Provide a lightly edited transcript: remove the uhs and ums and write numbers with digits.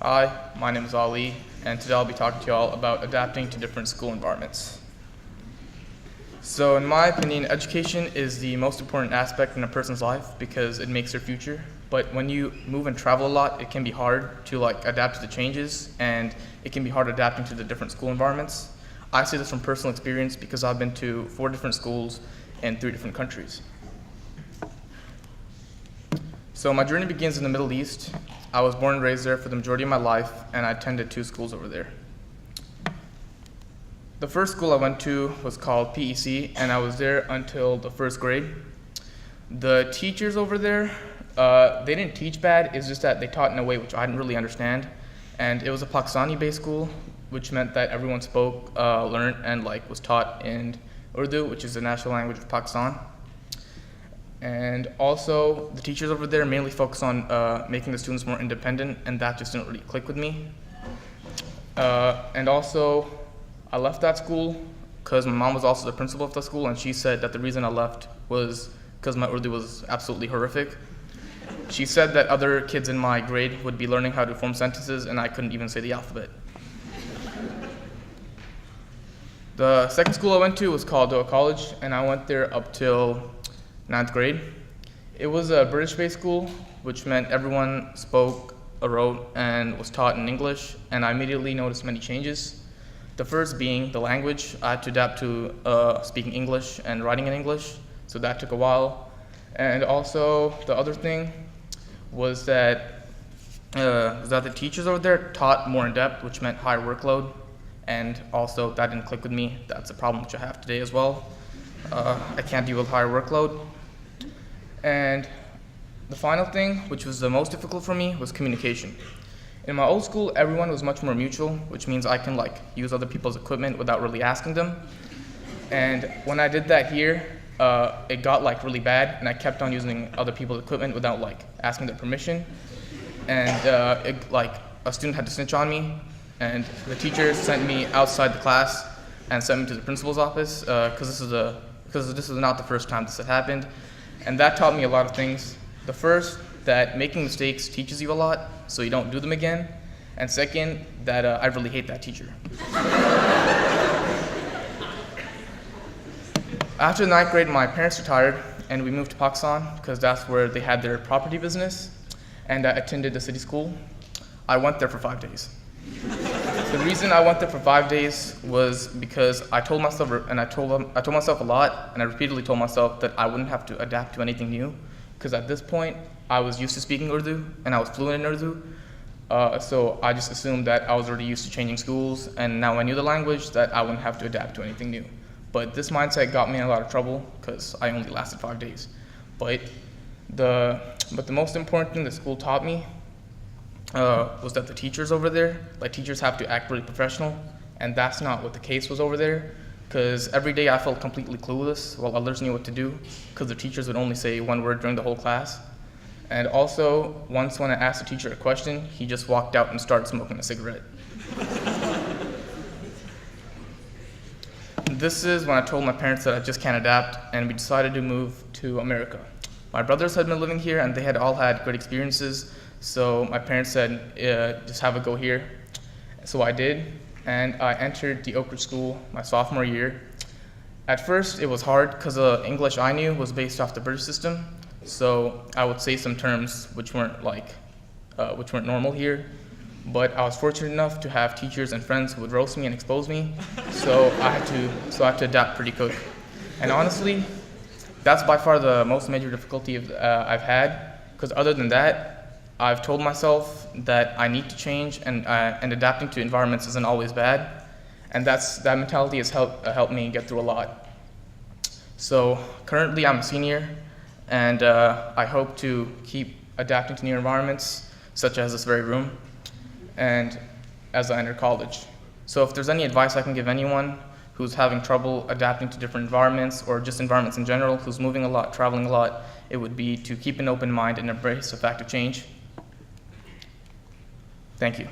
Hi, my name is Ali, and today I'll be talking to you all about adapting to different school environments. So in my opinion, education is the most important aspect in a person's life because it makes their future. But when you move and travel a lot, it can be hard to adapt to the changes, and it can be hard adapting to the different school environments. I say this from personal experience because I've been to 4 different schools in 3 different countries. So my journey begins in the Middle East. I was born and raised there for the majority of my life, and I attended 2 schools over there. The first school I went to was called PEC, and I was there until the 1st grade. The teachers over there, they didn't teach bad, it's just that they taught in a way which I didn't really understand. And it was a Pakistani-based school, which meant that everyone spoke, learned, and was taught in Urdu, which is the national language of Pakistan. And also, the teachers over there mainly focus on making the students more independent, and that just didn't really click with me. And also, I left that school because my mom was also the principal of the school, and she said that the reason I left was because my Urdu was absolutely horrific. She said that other kids in my grade would be learning how to form sentences, and I couldn't even say the alphabet. The second school I went to was called Oakridge College, and I went there up till 9th grade. It was a British-based school, which meant everyone spoke, wrote, and was taught in English, and I immediately noticed many changes. The first being the language. I had to adapt to speaking English and writing in English, so that took a while. And also, the other thing was that the teachers over there taught more in depth, which meant higher workload, and also that didn't click with me. That's a problem which I have today as well. I can't deal with higher workload. And the final thing, which was the most difficult for me, was communication. In my old school, everyone was much more mutual, which means I can use other people's equipment without really asking them. And when I did that here, it got really bad, and I kept on using other people's equipment without asking their permission. And a student had to snitch on me, and the teacher sent me outside the class and sent me to the principal's office because this is not the first time this had happened. And that taught me a lot of things. The first, that making mistakes teaches you a lot, so you don't do them again. And second, that I really hate that teacher. After the 9th grade, my parents retired, and we moved to Pakistan because that's where they had their property business, and I attended the city school. I went there for 5 days. The reason I went there for 5 days was because I told myself, and I told myself a lot, and I repeatedly told myself that I wouldn't have to adapt to anything new, because at this point, I was used to speaking Urdu, and I was fluent in Urdu, so I just assumed that I was already used to changing schools, and now I knew the language, that I wouldn't have to adapt to anything new. But this mindset got me in a lot of trouble, because I only lasted 5 days. But the most important thing the school taught me was that the teachers over there, teachers have to act really professional, and that's not what the case was over there, because every day I felt completely clueless while others knew what to do, because the teachers would only say one word during the whole class. And also, once when I asked the teacher a question, he just walked out and started smoking a cigarette. This is when I told my parents that I just can't adapt, and we decided to move to America. My brothers had been living here, and they had all had great experiences, so my parents said, just have a go here. So I did, and I entered the Oakridge School my sophomore year. At first, it was hard because the English I knew was based off the British system, so I would say some terms which weren't normal here. But I was fortunate enough to have teachers and friends who would roast me and expose me, so I had to adapt pretty quick. And honestly, that's by far the most major difficulty I've had, because other than that, I've told myself that I need to change, and adapting to environments isn't always bad, and that mentality has helped me get through a lot. So currently I'm a senior, and I hope to keep adapting to new environments, such as this very room, and as I enter college. So if there's any advice I can give anyone who's having trouble adapting to different environments, or just environments in general, who's moving a lot, traveling a lot, it would be to keep an open mind and embrace the fact of change. Thank you.